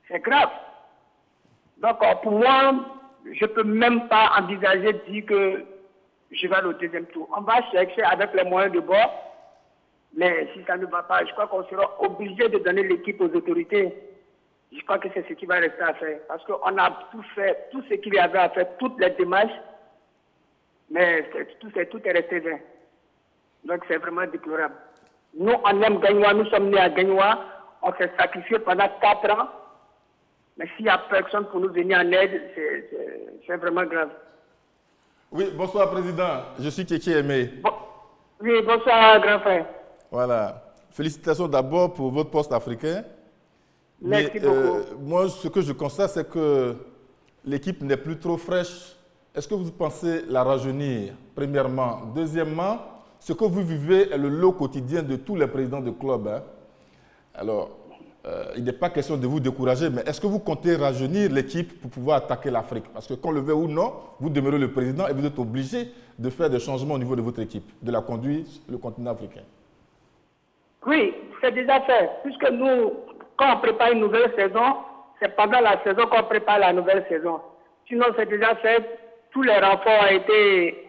c'est grave. Donc, pour moi, je ne peux même pas envisager de dire que je vais aller au deuxième tour. On va chercher avec les moyens de bord, mais si ça ne va pas, je crois qu'on sera obligé de donner l'équipe aux autorités. Je crois que c'est ce qui va rester à faire. Parce qu'on a tout fait, tout ce qu'il y avait à faire, toutes les démarches, mais tout est resté vain. Donc c'est vraiment déplorable. Nous, on aime Gagnoua, nous sommes nés à Gagnoua, on s'est sacrifié pendant 4 ans, mais s'il n'y a personne pour nous venir en aide, c'est vraiment grave. Oui, bonsoir Président, je suis Kéké Aimé. Oui, bonsoir grand frère. Voilà, félicitations d'abord pour votre poste africain. Merci beaucoup. Moi, ce que je constate, c'est que l'équipe n'est plus trop fraîche. Est-ce que vous pensez la rajeunir, premièrement? Deuxièmement, ce que vous vivez est le lot quotidien de tous les présidents de club. Hein. Alors, il n'est pas question de vous décourager, mais est-ce que vous comptez rajeunir l'équipe pour pouvoir attaquer l'Afrique? Parce que qu'on le veuille ou non, vous demeurez le président et vous êtes obligé de faire des changements au niveau de votre équipe, de la conduire sur le continent africain. Oui, c'est déjà fait. Puisque nous, quand on prépare une nouvelle saison, c'est pendant la saison qu'on prépare la nouvelle saison. Sinon, c'est déjà fait. Tous les renforts ont été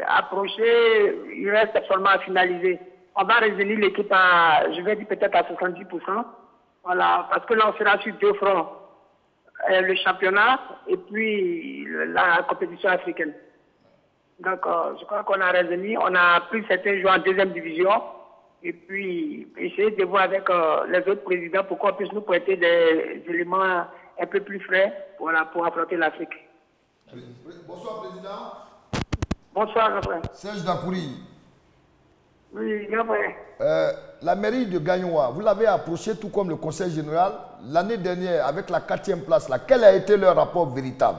approchés. Il reste seulement à finaliser. On va réunir l'équipe à, je vais dire peut-être à 70%. Voilà, parce que là, on sera sur 2 fronts. Le championnat et puis la compétition africaine. Donc, je crois qu'on a réuni. On a pris certains joueurs en 2e division. Et puis, essayer de voir avec les autres présidents pour qu'on puisse nous prêter des éléments un peu plus frais voilà, pour affronter l'Afrique. Bonsoir, Président. Bonsoir, grand frère. Serge Dakouri. Oui, grand frère. La mairie de Gagnoua, vous l'avez approché tout comme le Conseil général. L'année dernière, avec la 4e place, là, quel a été leur rapport véritable?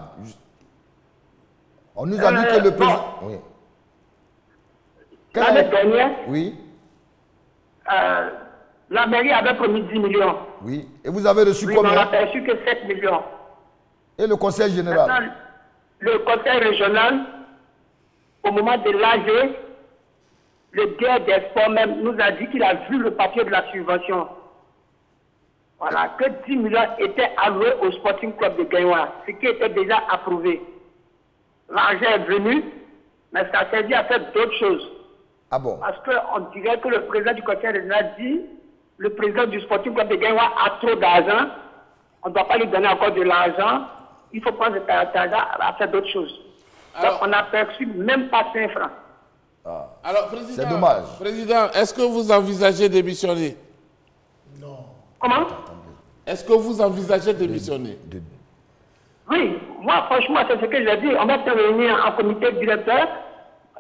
On nous a dit que le président... Oui. L'année dernière? Oui. La mairie avait promis 10 millions. Oui. Et vous avez reçu combien? On n'a reçu que 7 millions. Et le conseil général? Maintenant, le conseil régional, au moment de l'AG, le directeur des sports même nous a dit qu'il a vu le papier de la subvention. Voilà, que 10 millions étaient alloués au Sporting Club de Gagnoua, ce qui était déjà approuvé. L'argent est venu, mais ça a servi à faire d'autres choses. Ah bon? Parce qu'on dirait que le président du conseil régional dit le président du Sporting Club de Gagnoua a trop d'argent, on ne doit pas lui donner encore de l'argent, il faut prendre cet argent à faire d'autres choses. Alors, donc on n'a perçu même pas 5 francs. Ah. Alors, Président, c'est dommage. Président, est-ce que vous envisagez de démissionner? Non. Comment? Est-ce que vous envisagez de démissionner? Oui, moi franchement, c'est ce que j'ai dit. On va se réunir en comité directeur.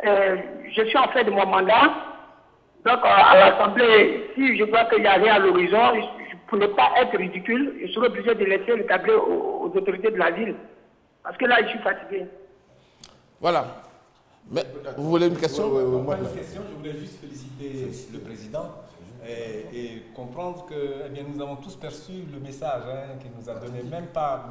Je suis en fait de mon mandat. Donc, à l'Assemblée, si je vois qu'il n'y a rien à l'horizon, pour ne pas être ridicule, je serai obligé de laisser le tableau aux autorités de la ville. Parce que là, je suis fatigué. Voilà. Mais vous voulez une question? Pas une question, je voulais juste féliciter le président et comprendre que eh bien, nous avons tous perçu le message qu'il nous a donné, même pas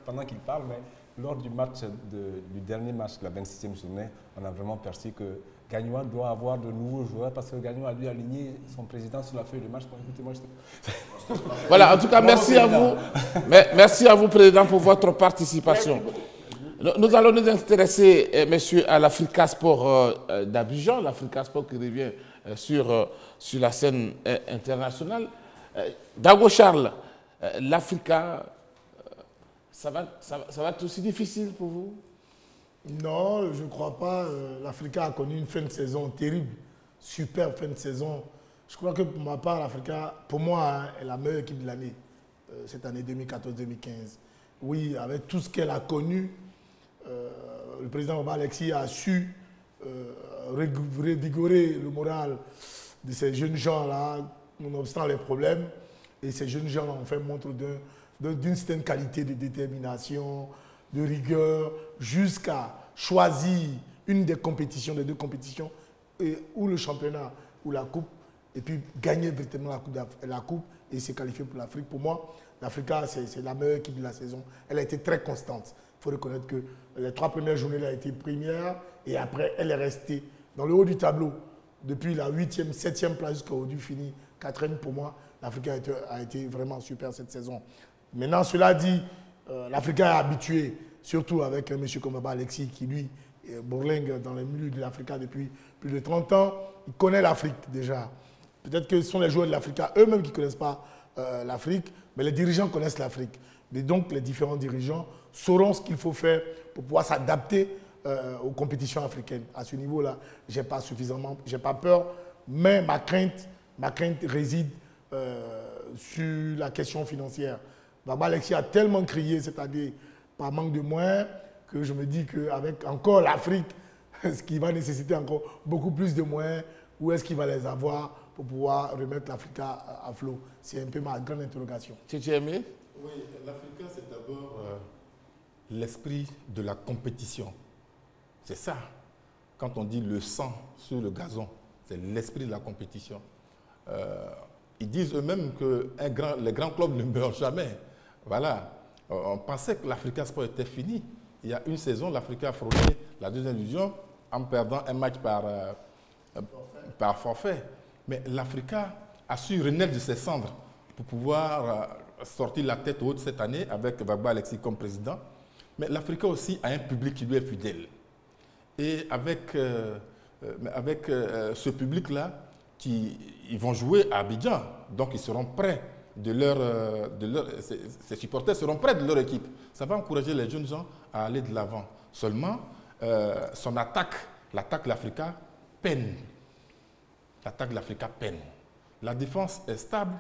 pendant qu'il parle, mais lors du match du dernier match, la 26e journée, on a vraiment perçu que Gagnoua doit avoir de nouveaux joueurs parce que Gagnoua a dû aligner son président sur la feuille de match. Voilà, en tout cas, merci à vous. Merci à vous, Président, pour votre participation. Nous allons nous intéresser, messieurs, à l'Africa Sport d'Abidjan, l'Africa Sport qui revient sur la scène internationale. Dago Charles, l'Africa, ça va être aussi difficile pour vous? Non, je ne crois pas. L'Africa a connu une fin de saison terrible, super fin de saison. Je crois que pour ma part, l'Africa, pour moi, est la meilleure équipe de l'année, cette année 2014-2015. Oui, avec tout ce qu'elle a connu, le président Omar Alexis a su revigorer le moral de ces jeunes gens-là, nonobstant les problèmes. Et ces jeunes gens ont fait montre d'une certaine qualité de détermination, de rigueur, jusqu'à choisir une des compétitions, des 2 compétitions, ou le championnat ou la coupe, et puis gagner véritablement la coupe et se qualifier pour l'Afrique. Pour moi, l'Africa, c'est la meilleure équipe de la saison. Elle a été très constante. Il faut reconnaître que les 3 premières journées, elle a été première, et après, elle est restée dans le haut du tableau. Depuis la 8e, 7e place jusqu'au du fini, 4e pour moi, l'Africa a été vraiment super cette saison. Maintenant, cela dit, l'Africain est habitué, surtout avec un monsieur comme Alexis, qui lui, bourlingue dans le milieu de l'Africain depuis plus de 30 ans. Il connaît l'Afrique déjà. Peut-être que ce sont les joueurs de l'Africain eux-mêmes qui ne connaissent pas l'Afrique, mais les dirigeants connaissent l'Afrique. Et donc, les différents dirigeants sauront ce qu'il faut faire pour pouvoir s'adapter aux compétitions africaines. À ce niveau-là, je n'ai pas suffisamment, j'ai pas peur, mais ma crainte réside sur la question financière. Baba Alexis a tellement crié cette année par manque de moyens que je me dis qu'avec encore l'Afrique, ce qui va nécessiter encore beaucoup plus de moyens, où est-ce qu'il va les avoir pour pouvoir remettre l'Afrique à flot? C'est un peu ma grande interrogation. Tu aimé? Oui, l'Afrique, c'est d'abord l'esprit de la compétition. C'est ça. Quand on dit le sang sur le gazon, c'est l'esprit de la compétition. Ils disent eux-mêmes que les grands clubs ne meurent jamais. Voilà. On pensait que l'Africa Sport était fini. Il y a une saison, l'Africa a frôlé la deuxième division en perdant un match par forfait. Mais l'Africa a su renaître de ses cendres pour pouvoir sortir la tête haute cette année avec Baba Alexis comme président. Mais l'Africa aussi a un public qui lui est fidèle. Et avec ce public-là, ils vont jouer à Abidjan. Donc ils seront prêts ces supporters seront près de leur équipe. Ça va encourager les jeunes gens à aller de l'avant. Seulement, son attaque, l'attaque de l'Africa, peine. L'attaque de l'Africa peine. La défense est stable.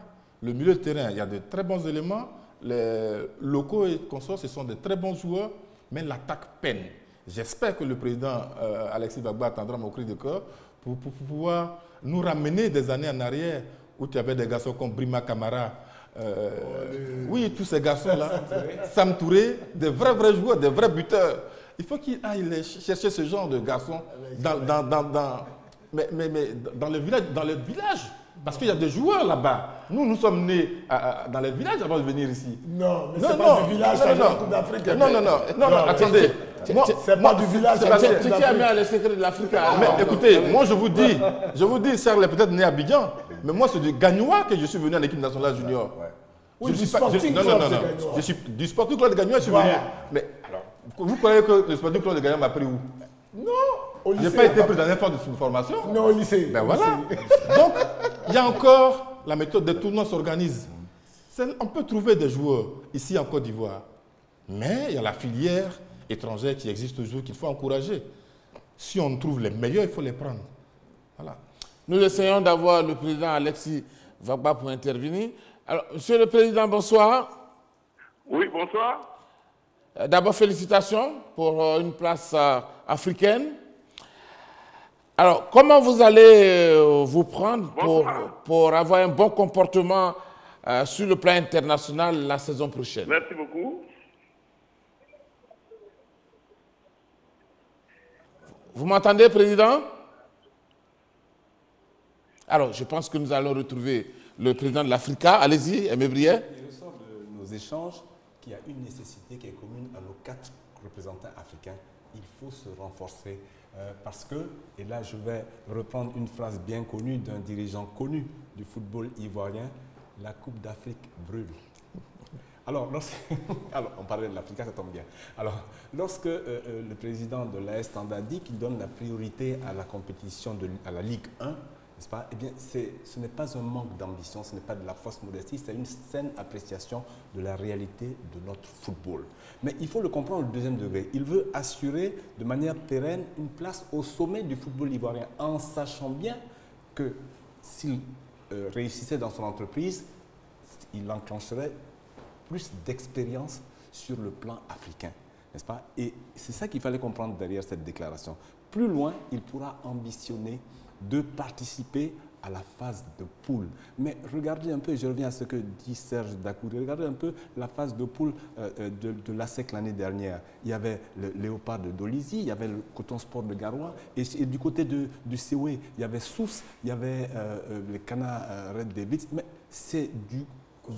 Le milieu de terrain, il y a de très bons éléments. Les locaux et consorts, ce sont de très bons joueurs, mais l'attaque peine. J'espère que le président Alexis Gbagbo attendra mon cri de cœur pour pouvoir nous ramener des années en arrière où tu avais des garçons comme Brima Kamara, oui, tous ces garçons-là, Sam Touré, des vrais joueurs, des vrais buteurs. Il faut qu'ils aillent chercher ce genre de garçons dans le village. Parce qu'il y a des joueurs là-bas. Nous sommes nés dans les villages avant de venir ici. Non, mais c'est pas du village, c'est la Coupe d'Afrique. Non, attendez. C'est pas du village, c'est la Coupe d'Afrique. Tu tiens bien les secrets de l'Afrique. Mais écoutez, moi je vous dis, Charles est peut-être né à Abidjan, mais moi c'est du Gagnois que je suis venu en équipe nationale junior. Oui, du Sporting Club de Gagnois. Je suis du Sporting Club de Gagnois, je suis venu. Mais alors, vous croyez que le Sporting Club de Gagnois m'a pris où? Non. Je n'ai pas été pris dans un effort de formation. Non, au lycée. Ben voilà. Donc, il y a encore la méthode des tournois s'organise. On peut trouver des joueurs ici en Côte d'Ivoire. Mais il y a la filière étrangère qui existe toujours, qu'il faut encourager. Si on trouve les meilleurs, il faut les prendre. Voilà. Nous essayons d'avoir le président Alexis Gbagbo pour intervenir. Alors, Monsieur le Président, bonsoir. Oui, bonsoir. D'abord, félicitations pour une place africaine. Alors, comment vous allez vous prendre pour avoir un bon comportement sur le plan international la saison prochaine? Merci beaucoup. Vous m'entendez, Président? Alors, je pense que nous allons retrouver le président de l'Africa. Allez-y, Aimé Brière. Il ressort de nos échanges qu'il y a une nécessité qui est commune à nos 4 représentants africains. Il faut se renforcer parce que, et là je vais reprendre une phrase bien connue d'un dirigeant connu du football ivoirien, la Coupe d'Afrique brûle. Alors, on parlait de l'Afrique, ça tombe bien. Alors, lorsque le président de l'AS Standard dit qu'il donne la priorité à la compétition, à la Ligue 1, n'est-ce pas? Eh bien, ce n'est pas un manque d'ambition, ce n'est pas de la fausse modestie, c'est une saine appréciation de la réalité de notre football. Mais il faut le comprendre au deuxième degré. Il veut assurer de manière pérenne une place au sommet du football ivoirien, en sachant bien que s'il réussissait dans son entreprise, il enclencherait plus d'expérience sur le plan africain, n'est-ce pas? Et c'est ça qu'il fallait comprendre derrière cette déclaration. Plus loin, il pourra ambitionner de participer à la phase de poule. Mais regardez un peu, je reviens à ce que dit Serge Dakouri, regardez un peu la phase de poule de l'ASEC l'année dernière. Il y avait le Léopard de Dolisie, il y avait le Coton Sport de Garoua, et du côté du COE, il y avait Sousse, il y avait le Cana Red Davids, mais c'est du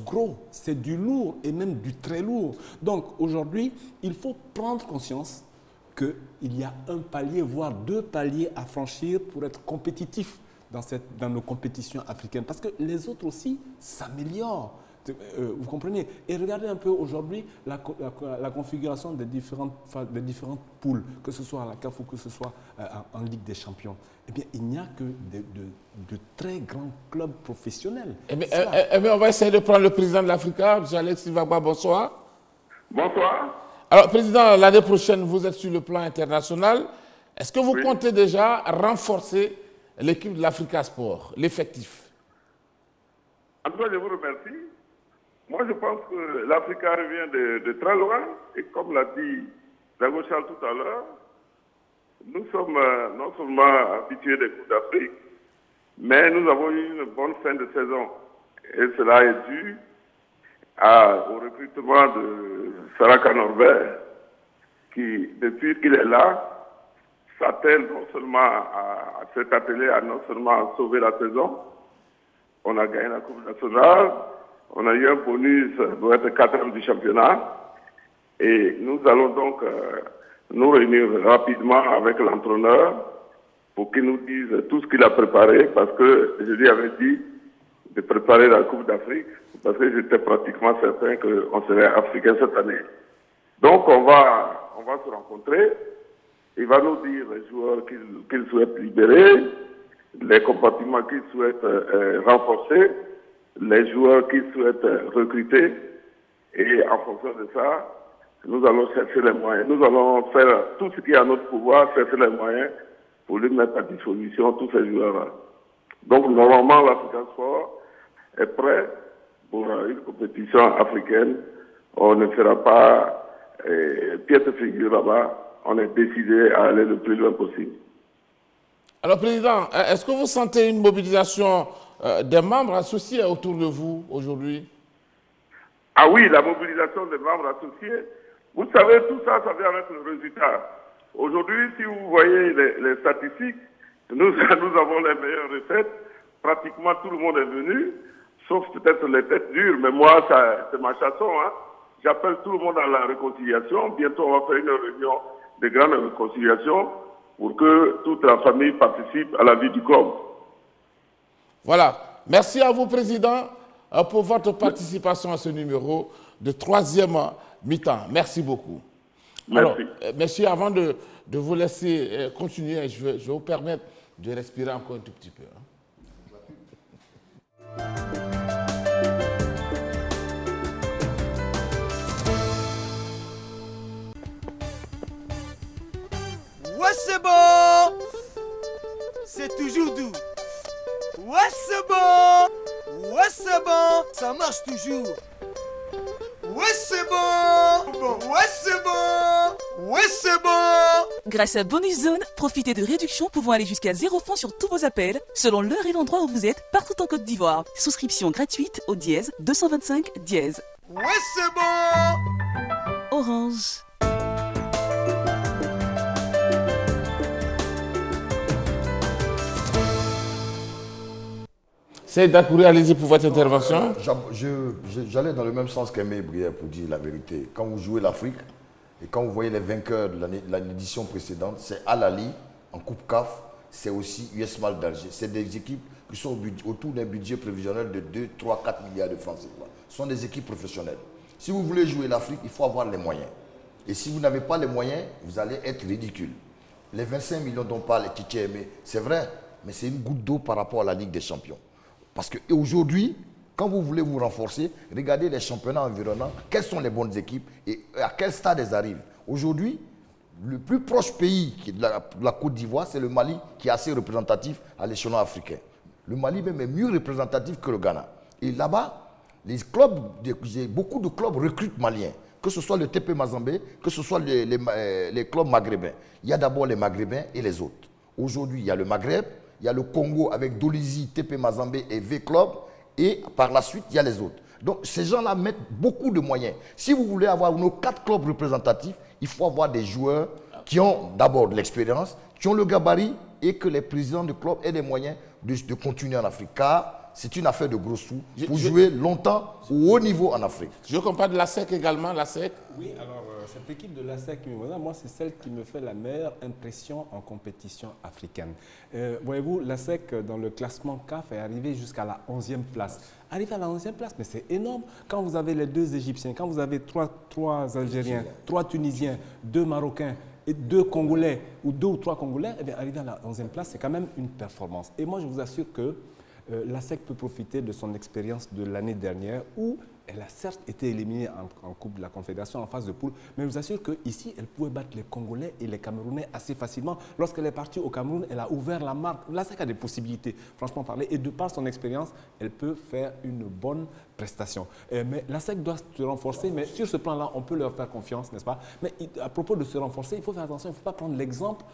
gros, c'est du lourd et même du très lourd. Donc aujourd'hui, il faut prendre conscience qu'il y a un palier, voire 2 paliers à franchir pour être compétitif dans nos compétitions africaines. Parce que les autres aussi s'améliorent. Vous comprenez? Et regardez un peu aujourd'hui la configuration des différentes poules, que ce soit à la CAF ou que ce soit en Ligue des Champions. Eh bien, il n'y a que de très grands clubs professionnels. Eh bien, on va essayer de prendre le président de l'Africa, M. Alex Ivagba, bonsoir. Bonsoir. Alors, président, l'année prochaine, vous êtes sur le plan international. Est-ce que vous comptez déjà renforcer l'équipe de l'Africa Sport, l'effectif? En tout cas, je vous remercie. Moi, je pense que l'Africa revient de très loin. Et comme l'a dit Drago Charles tout à l'heure, nous sommes non seulement habitués des Coupes d'Afrique, mais nous avons eu une bonne fin de saison. Et cela est dû au recrutement de Saraka Norbert, qui, depuis qu'il est là, s'attelle non seulement à cet atelier, à non seulement sauver la saison. On a gagné la Coupe nationale, on a eu un bonus pour être 4e du championnat. Et nous allons donc nous réunir rapidement avec l'entraîneur pour qu'il nous dise tout ce qu'il a préparé, parce que je lui avais dit de préparer la Coupe d'Afrique, parce que j'étais pratiquement certain qu'on serait africain cette année. Donc on va se rencontrer, il va nous dire les joueurs qu'il souhaite libérer, les compartiments qu'il souhaite renforcer, les joueurs qu'il souhaite recruter, et en fonction de ça, nous allons chercher les moyens. Nous allons faire tout ce qui est à notre pouvoir, chercher les moyens pour lui mettre à disposition tous ces joueurs-là. Donc normalement, l'Africa Sport est prêt pour une compétition africaine. On ne fera pas pièce de figure là-bas. On est décidé à aller le plus loin possible. Alors, Président, est-ce que vous sentez une mobilisation des membres associés autour de vous aujourd'hui? Ah oui, la mobilisation des membres associés. Vous savez, tout ça, ça vient avec le résultat. Aujourd'hui, si vous voyez les statistiques, nous avons les meilleures recettes. Pratiquement tout le monde est venu, sauf peut-être les têtes dures. Mais moi, c'est ma chanson. Hein. J'appelle tout le monde à la réconciliation. Bientôt, on va faire une réunion de grande réconciliation pour que toute la famille participe à la vie du club. Voilà. Merci à vous, Président, pour votre participation à ce numéro de 3e mi-temps. Merci beaucoup. Merci. Alors, messieurs, avant de vous laisser continuer, je vais vous permettre de respirer encore un tout petit peu. Hein. Ouais, c'est bon! C'est toujours doux. Ouais, c'est bon! Ouais, c'est bon! Ça marche toujours. Ouais, c'est bon! Ouais, c'est bon! Ouais, c'est bon! Grâce à Bonus Zone, profitez de réductions pouvant aller jusqu'à 0 francs sur tous vos appels, selon l'heure et l'endroit où vous êtes, partout en Côte d'Ivoire. Souscription gratuite au dièse 225 dièse. Ouais, c'est bon! Orange. C'est Dakouré, allez-y pour votre intervention. J'allais dans le même sens qu'Aimé Brière pour dire la vérité. Quand vous jouez l'Afrique et quand vous voyez les vainqueurs de l'édition précédente, c'est Al-Ali en Coupe CAF, c'est aussi US Mal d'Alger. C'est des équipes qui sont autour d'un budget prévisionnel de 2, 3, 4 milliards de francs CFA. Ce sont des équipes professionnelles. Si vous voulez jouer l'Afrique, il faut avoir les moyens. Et si vous n'avez pas les moyens, vous allez être ridicule. Les 25 millions dont parle Titi Aimé, c'est vrai, mais c'est une goutte d'eau par rapport à la Ligue des Champions. Parce qu'aujourd'hui, quand vous voulez vous renforcer, regardez les championnats environnants, quelles sont les bonnes équipes et à quel stade elles arrivent. Aujourd'hui, le plus proche pays de la Côte d'Ivoire, c'est le Mali, qui est assez représentatif à l'échelon africain. Le Mali même est mieux représentatif que le Ghana. Et là-bas, beaucoup de clubs recrutent maliens, que ce soit le TP Mazembe, que ce soit les clubs maghrébins. Il y a d'abord les maghrébins et les autres. Aujourd'hui, il y a le Maghreb, il y a le Congo avec Dolizy, TP Mazembe et V-Club. Et par la suite, il y a les autres. Donc, ces gens-là mettent beaucoup de moyens. Si vous voulez avoir nos 4 clubs représentatifs, il faut avoir des joueurs qui ont d'abord de l'expérience, qui ont le gabarit et que les présidents de clubs aient les moyens de continuer en Afrique. Car c'est une affaire de gros sous pour jouer longtemps au haut niveau en Afrique. Je compare de la SEC également, la SEC. Oui, alors cette équipe de la SEC Mimosa, moi c'est celle qui me fait la meilleure impression en compétition africaine. Voyez-vous, la SEC dans le classement CAF est arrivée jusqu'à la 11e place. Arriver à la 11e place, mais c'est énorme. Quand vous avez les 2 Égyptiens, quand vous avez 3 Algériens, 3 Tunisiens, 2 Marocains, et 2 Congolais, ou 2 ou 3 Congolais, eh bien, arriver à la 11e place, c'est quand même une performance. Et moi, je vous assure que la SEC peut profiter de son expérience de l'année dernière où elle a certes été éliminée en Coupe de la Confédération en phase de poule, mais je vous assure qu'ici, elle pouvait battre les Congolais et les Camerounais assez facilement. Lorsqu'elle est partie au Cameroun, elle a ouvert la marque. La SEC a des possibilités, franchement parler, et de par son expérience, elle peut faire une bonne prestation. Mais la SEC doit se renforcer, mais sur ce plan-là, on peut leur faire confiance, n'est-ce pas? Mais à propos de se renforcer, il faut faire attention, il ne faut pas prendre l'exemple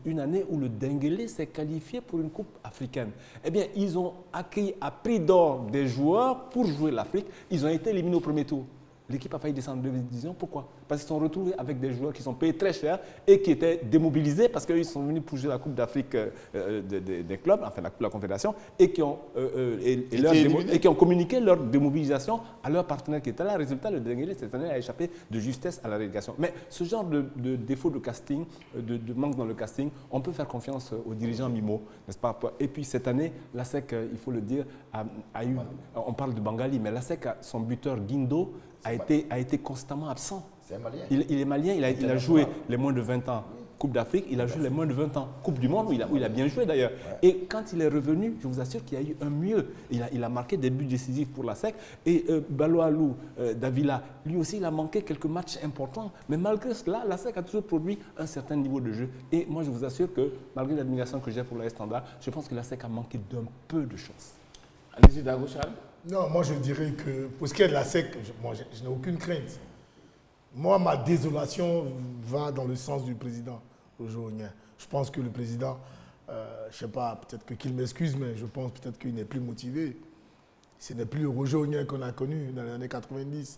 d'une année où le Denguélé s'est qualifié pour une Coupe africaine. Eh bien, ils ont accueilli à prix d'or des joueurs pour jouer l'Afrique. Ils ont été éliminés au premier tour. L'équipe a failli descendre en deuxième division. Pourquoi? Parce qu'ils se sont retrouvés avec des joueurs qui sont payés très cher et qui étaient démobilisés parce qu'ils sont venus pour jouer la Coupe d'Afrique des clubs, enfin la Coupe de la Confédération, et qui ont communiqué leur démobilisation à leur partenaire qui était là. Résultat, le Denguélé, cette année, a échappé de justesse à la relégation. Mais ce genre de défaut de casting, de manque dans le casting, on peut faire confiance aux dirigeants Mimo, n'est-ce pas? Et puis cette année, la SEC, il faut le dire, a eu, on parle de Bangali, mais la SEC, son buteur Guindo, a été constamment absent. C'est un Malien. Il est malien, il a joué les moins de 20 ans. Coupe d'Afrique, il a joué les moins de 20 ans. Coupe du Monde, où il a bien joué d'ailleurs. Ouais. Et quand il est revenu, je vous assure qu'il y a eu un mieux. Il a marqué des buts décisifs pour la SEC. Et Baloalou, Davila, lui aussi, il a manqué quelques matchs importants. Mais malgré cela, la SEC a toujours produit un certain niveau de jeu. Et moi, je vous assure que, malgré l'admiration que j'ai pour la Standard, je pense que la SEC a manqué d'un peu de chance. Allez-y, Dagouchal. Non, moi je dirais que pour ce qui est de la SEC, je n'ai aucune crainte. Moi, ma désolation va dans le sens du président Roger Ognien. Je pense que le président, je ne sais pas, peut-être qu'il m'excuse, mais je pense peut-être qu'il n'est plus motivé. Ce n'est plus le Roger Ognien qu'on a connu dans les années 90.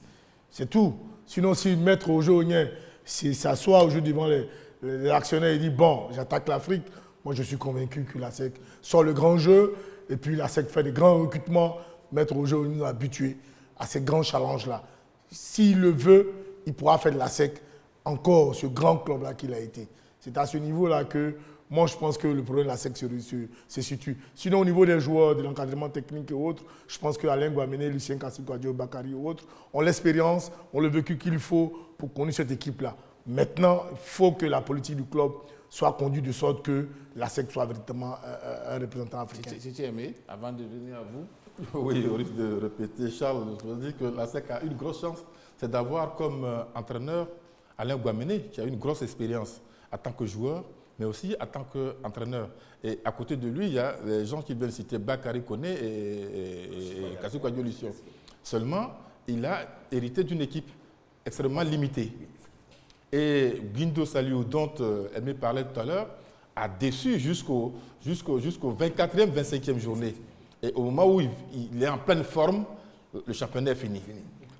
C'est tout. Sinon, si Maître Roger Ognien s'assoit aujourd'hui devant les actionnaires et dit « Bon, j'attaque l'Afrique », moi je suis convaincu que la SEC sort le grand jeu et puis la SEC fait des grands recrutements. Maître Roger nous a habitués à ces grands challenges-là. S'il le veut, il pourra faire de la SEC encore ce grand club-là qu'il a été. C'est à ce niveau-là que moi, je pense que le problème de la SEC se situe. Sinon, au niveau des joueurs, de l'encadrement technique et autres, je pense qu'Alain Guamené, Lucien Kassi-Kouadio, Bakary et autres ont l'expérience, ont le vécu qu'il faut pour conduire cette équipe-là. Maintenant, il faut que la politique du club soit conduite de sorte que la SEC soit véritablement un représentant africain. Si tu aimais, avant de venir à vous. Oui, au risque de répéter, Charles, je veux dire que la SEC a une grosse chance, c'est d'avoir comme entraîneur Alain Guamené, qui a une grosse expérience en tant que joueur, mais aussi en tant qu'entraîneur. Et à côté de lui, il y a les gens qui veulent citer Bakary Koné et Kassi-Kouadio Lucien. Seulement, il a hérité d'une équipe extrêmement limitée. Et Guindo Saliou, dont Aimé parlait tout à l'heure, a déçu jusqu'au 24e, 25e journée. Et au moment où il est en pleine forme, le championnat est fini.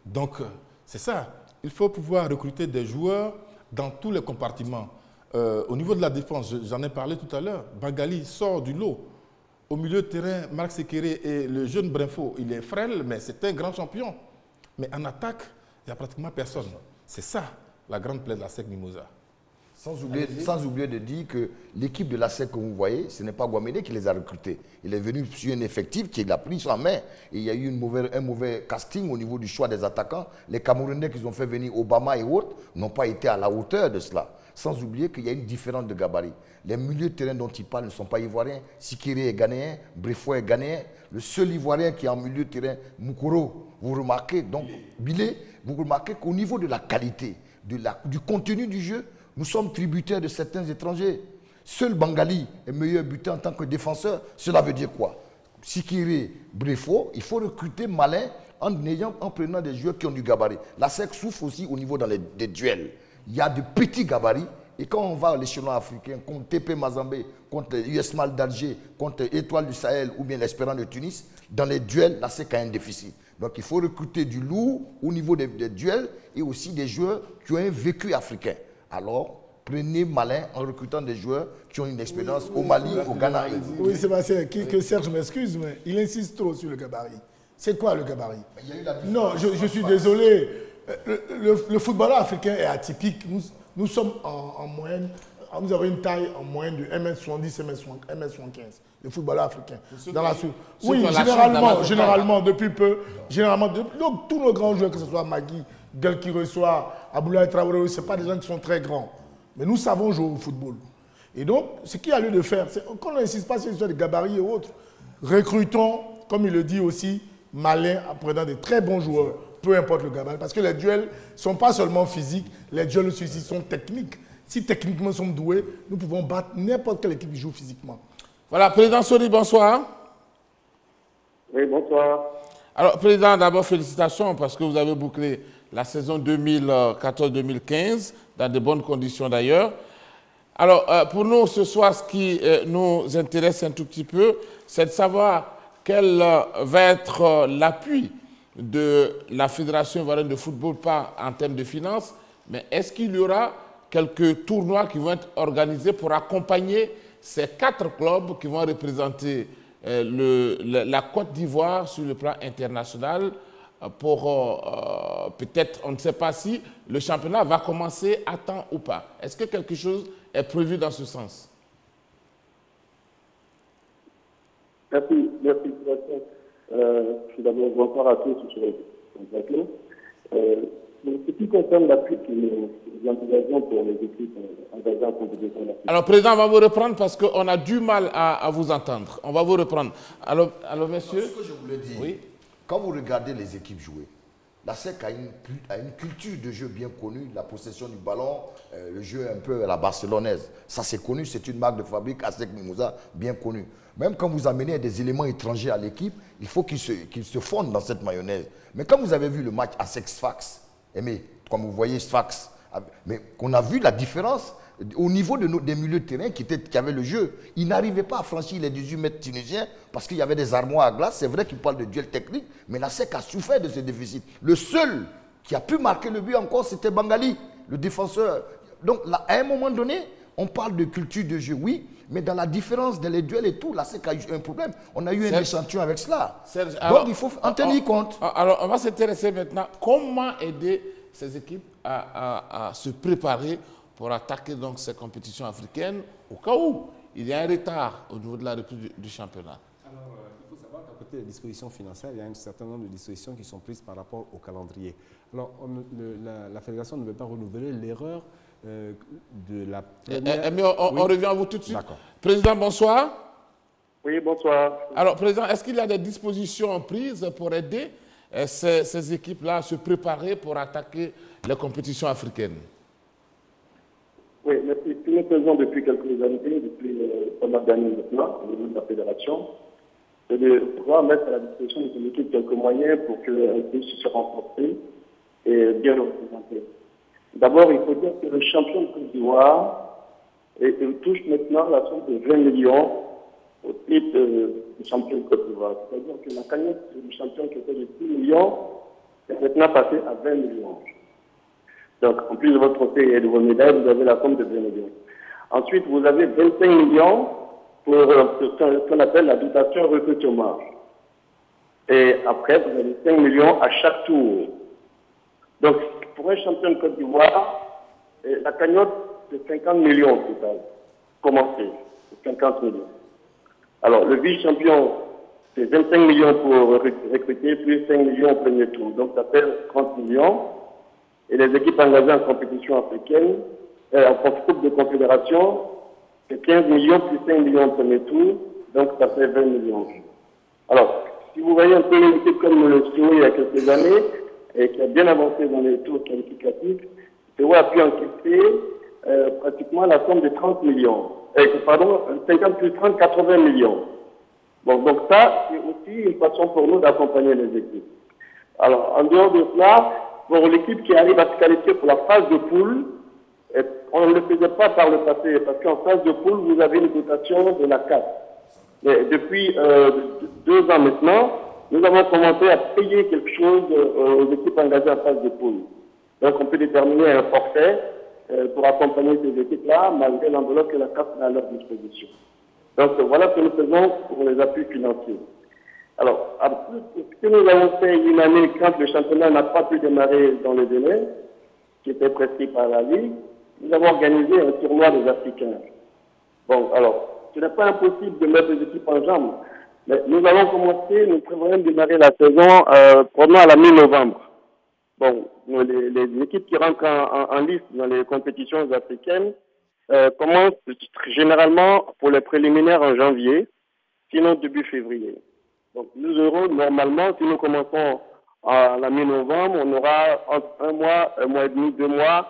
Donc, c'est ça. Il faut pouvoir recruter des joueurs dans tous les compartiments. Au niveau de la défense, j'en ai parlé tout à l'heure, Bangali sort du lot. Au milieu de terrain, Marc Sekéré et le jeune Brinfo, il est frêle, mais c'est un grand champion. Mais en attaque, il n'y a pratiquement personne. C'est ça, la grande plaie de la SEC Mimosa. Sans oublier de dire que l'équipe de la SEC que vous voyez, ce n'est pas Guamédé qui les a recrutés. Il est venu sur un effectif qui l'a pris en main. Et il y a eu un mauvais casting au niveau du choix des attaquants. Les Camerounais qu'ils ont fait venir, Obama et autres, n'ont pas été à la hauteur de cela. Sans oublier qu'il y a une différence de gabarit. Les milieux de terrain dont il parle ne sont pas ivoiriens. Sikiri est ghanéen, Brefo est ghanéen. Le seul ivoirien qui est en milieu de terrain, Moukoro, vous remarquez, donc Bilé, vous remarquez qu'au niveau de la qualité, du contenu du jeu, nous sommes tributaires de certains étrangers. Seul Bangali est meilleur buteur en tant que défenseur. Cela veut dire quoi? Sikiri, Brefo, il faut recruter malin en prenant des joueurs qui ont du gabarit. La SEC souffre aussi au niveau des duels. Il y a de petits gabarits. Et quand on va à l'échelon africain, contre TP Mazambé, contre US Mal d'Alger, contre Étoile du Sahel ou bien l'Espérance de Tunis, dans les duels, la SEC a un déficit. Donc il faut recruter du lourd au niveau des duels et aussi des joueurs qui ont un vécu africain. Alors, Prenez malin en recrutant des joueurs qui ont une expérience au Mali, au Ghana. Oui, Sébastien, que Serge m'excuse, mais il insiste trop sur le gabarit. C'est quoi le gabarit? Non, je suis désolé. Le footballeur africain est atypique. Nous sommes en moyenne, nous avons une taille en moyenne de 1m70, 1m75. Le footballeur africain. Dans la oui, généralement, depuis peu. Donc, tous nos grands joueurs, que ce soit Magui, Guel qui reçoit, Aboulaye Traoré, ce pas des gens qui sont très grands. Mais nous savons jouer au football. Et donc, ce qu'il y a lieu de faire, c'est qu'on n'insiste pas sur l'histoire de gabarit et autres. Recrutons, comme il le dit aussi, malin, en prenant des très bons joueurs, peu importe le gabarit. Parce que les duels ne sont pas seulement physiques, les duels aussi sont techniques. Si techniquement nous sommes doués, nous pouvons battre n'importe quelle équipe qui joue physiquement. Voilà, Président Sori, bonsoir. Oui, bonsoir. Alors, Président, d'abord, félicitations parce que vous avez bouclé la saison 2014-2015 dans de bonnes conditions d'ailleurs. Alors, pour nous, ce soir, ce qui nous intéresse un tout petit peu, c'est de savoir quel va être l'appui de la Fédération ivoirienne de football, pas en termes de finances, mais est-ce qu'il y aura quelques tournois qui vont être organisés pour accompagner ces 4 clubs qui vont représenter la Côte d'Ivoire sur le plan international pour peut-être, on ne sait pas si le championnat va commencer à temps ou pas. Est-ce que quelque chose est prévu dans ce sens? Merci. Tout d'abord, bonsoir à tous sur le plateau. Ce qui concerne l'appui que nous envisageons pour les équipes engagées en compétition. Alors, Président, on va vous reprendre parce qu'on a du mal à vous entendre. On va vous reprendre. Alors monsieur? Ce que je voulais dire, oui. Quand vous regardez les équipes jouer, la SEC a une culture de jeu bien connue, la possession du ballon, le jeu un peu à la barcelonaise. Ça, c'est connu, c'est une marque de fabrique, ASEC Mimosa, bien connue. Même quand vous amenez des éléments étrangers à l'équipe, il faut qu'ils se fondent dans cette mayonnaise. Mais quand vous avez vu le match ASEC-Sfax, mais comme vous voyez Sfax, mais qu'on a vu la différence au niveau des milieux de terrain qui avaient le jeu. Ils n'arrivaient pas à franchir les 18 mètres tunisiens parce qu'il y avait des armoires à glace. C'est vrai qu'ils parlent de duel technique, mais la SEC a souffert de ce déficit. Le seul qui a pu marquer le but encore, c'était Bangali, le défenseur. Donc là, à un moment donné, on parle de culture de jeu, oui, mais dans la différence dans les duels et tout, la SEC a eu un problème. On a eu un échantillon avec cela. Donc il faut en tenir compte. Alors on va s'intéresser maintenant, comment aider ces équipes à se préparer pour attaquer donc ces compétitions africaines au cas où il y a un retard au niveau de la reprise du championnat. Alors, il faut savoir qu'à côté des dispositions financières, il y a un certain nombre de dispositions qui sont prises par rapport au calendrier. Alors, la Fédération ne veut pas renouveler l'erreur de la première... Mais on revient à vous tout de suite. Président, bonsoir. Oui, bonsoir. Alors, Président, est-ce qu'il y a des dispositions prises pour aider ces équipes-là à se préparer pour attaquer les compétitions africaines? Oui, merci. Ce que nous faisons depuis quelques années, depuis pas mal d'années maintenant, au niveau de la fédération, c'est de pouvoir mettre à la disposition de ces équipes quelques moyens pour qu'elles puissent se renforcer et bien représenter. D'abord, il faut dire que le champion de Côte d'Ivoire touche maintenant la somme de 20 millions au titre du champion de Côte d'Ivoire. C'est-à-dire que la cagnotte du champion qui était de 6 millions est maintenant passée à 20 millions. Donc, en plus de votre trophée et de vos médailles, vous avez la somme de 20 millions. Ensuite, vous avez 25 millions pour ce qu'on appelle la dotation recrutement. Et après, vous avez 5 millions à chaque tour. Donc, pour un champion de Côte d'Ivoire, la cagnotte, c'est 50 millions au total. Commencez, c'est 50 millions. Alors, le vice-champion, c'est 25 millions pour recruter, plus 5 millions au premier tour. Donc, ça fait 30 millions. Et les équipes engagées en compétition africaine, en coupe de confédération, c'est 15 millions plus 5 millions au premier tour, donc ça fait 20 millions. Alors, si vous voyez un peu une équipe comme le Sioux il y a quelques années, et qui a bien avancé dans les tours qualificatifs, le a pu encaisser pratiquement la somme de 30 millions. 50 plus 30, 80 millions. Bon, donc ça, c'est aussi une façon pour nous d'accompagner les équipes. Alors, en dehors de cela, pour l'équipe qui arrive à se qualifier pour la phase de poule, on ne le faisait pas par le passé, parce qu'en phase de poule, vous avez une dotation de la CAF. Mais depuis 2 ans maintenant, nous avons commencé à payer quelque chose aux équipes engagées en phase de poule. Donc on peut déterminer un forfait pour accompagner ces équipes-là, malgré l'enveloppe que la CAF a à leur disposition. Donc voilà ce que nous faisons pour les appuis financiers. Alors, ce que nous avons fait une année quand le championnat n'a pas pu démarrer dans les délais, qui était prescrit par la Ligue, nous avons organisé un tournoi des Africains. Bon, alors, ce n'est pas impossible de mettre les équipes en jambes, mais nous allons commencer, nous prévoyons de démarrer la saison probablement à la mi-novembre. Bon, les équipes qui rentrent en liste dans les compétitions africaines commencent généralement pour les préliminaires en janvier, sinon début février. Donc nous aurons normalement, si nous commençons à la mi-novembre, on aura entre un mois et demi, 2 mois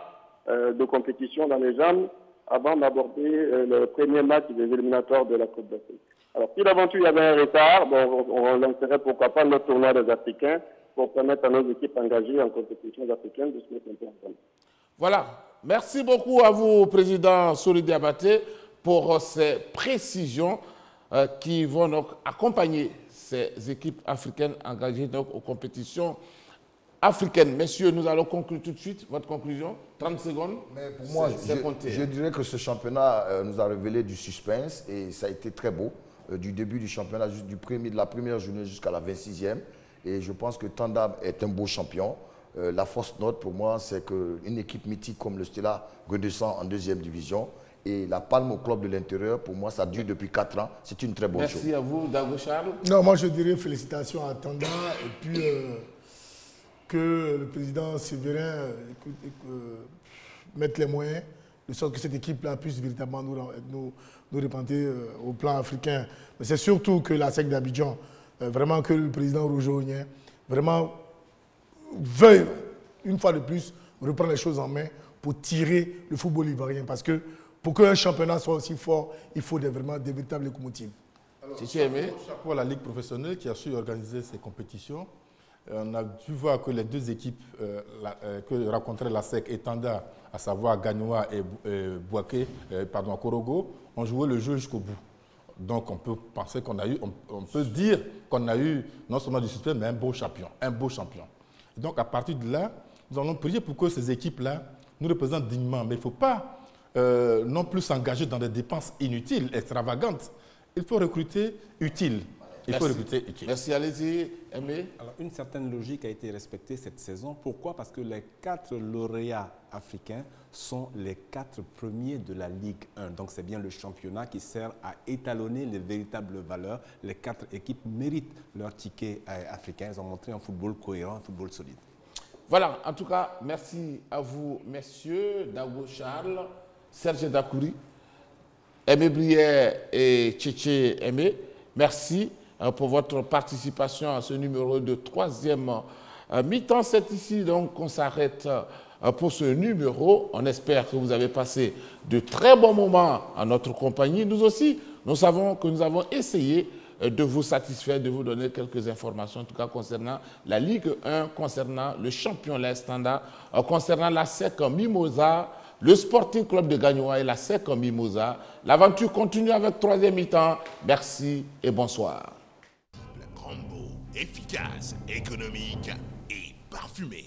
de compétition dans les jambes avant d'aborder le premier match des éliminatoires de la Coupe d'Afrique. Alors si d'aventure il y avait un retard, bon, on lancerait pourquoi pas notre tournoi des Africains pour permettre à nos équipes engagées en compétitions africaines de se mettre un peu en place. Voilà. Merci beaucoup à vous, Président Sori Diabaté, pour ces précisions qui vont donc accompagner ces équipes africaines engagées donc aux compétitions africaines. Messieurs, nous allons conclure tout de suite. Votre conclusion, 30 secondes. Mais pour moi, je dirais que ce championnat nous a révélé du suspense et ça a été très beau. Du début du championnat, de la première journée jusqu'à la 26e. Et je pense que Tanda est un beau champion. La force note pour moi, c'est qu'une équipe mythique comme le Stella redescend en 2e division. Et la palme au club de l'intérieur, pour moi, ça dure depuis 4 ans. C'est une très bonne chose. Merci à vous, Dago Charles. Non, moi je dirais félicitations à Tanda et puis que le président Séverin mette les moyens de sorte que cette équipe-là puisse véritablement nous représenter au plan africain. Mais c'est surtout que la SEC d'Abidjan, vraiment que le président Rougeaugien, vraiment veuille, une fois de plus, reprendre les choses en main pour tirer le football ivoirien. Parce que pour qu'un championnat soit aussi fort, il faut vraiment des véritables locomotives. Chapeau à la Ligue professionnelle qui a su organiser ces compétitions. On a dû voir que les deux équipes que rencontraient la SEC et Tanda, à savoir Gagnoa et Korogo, ont joué le jeu jusqu'au bout. Donc on peut penser qu'on a eu, on peut dire qu'on a eu non seulement du succès, mais un beau champion. Donc à partir de là, nous allons prier pour que ces équipes-là nous représentent dignement. Mais il ne faut pas non plus s'engager dans des dépenses inutiles, extravagantes. Il faut recruter utile. Merci, allez-y, Aimé. Alors, une certaine logique a été respectée cette saison. Pourquoi? Parce que les 4 lauréats africains sont les 4 premiers de la Ligue 1. Donc, c'est bien le championnat qui sert à étalonner les véritables valeurs. Les 4 équipes méritent leur ticket africain. Ils ont montré un football cohérent, un football solide. Voilà, en tout cas, merci à vous, messieurs, Dago Charles, Serge Dakouri, Aimé Brière et Tchétché Aimé. Merci pour votre participation à ce numéro de 3e mi-temps. C'est ici donc qu'on s'arrête pour ce numéro. On espère que vous avez passé de très bons moments en notre compagnie. Nous aussi, nous savons que nous avons essayé de vous satisfaire, de vous donner quelques informations, en tout cas concernant la Ligue 1, concernant le champion Les Standards, concernant la SEC Mimosa, le Sporting Club de Gagnoa et la SEC Mimosa. L'aventure continue avec 3e mi-temps. Merci et bonsoir. Combo efficace, économique et parfumé.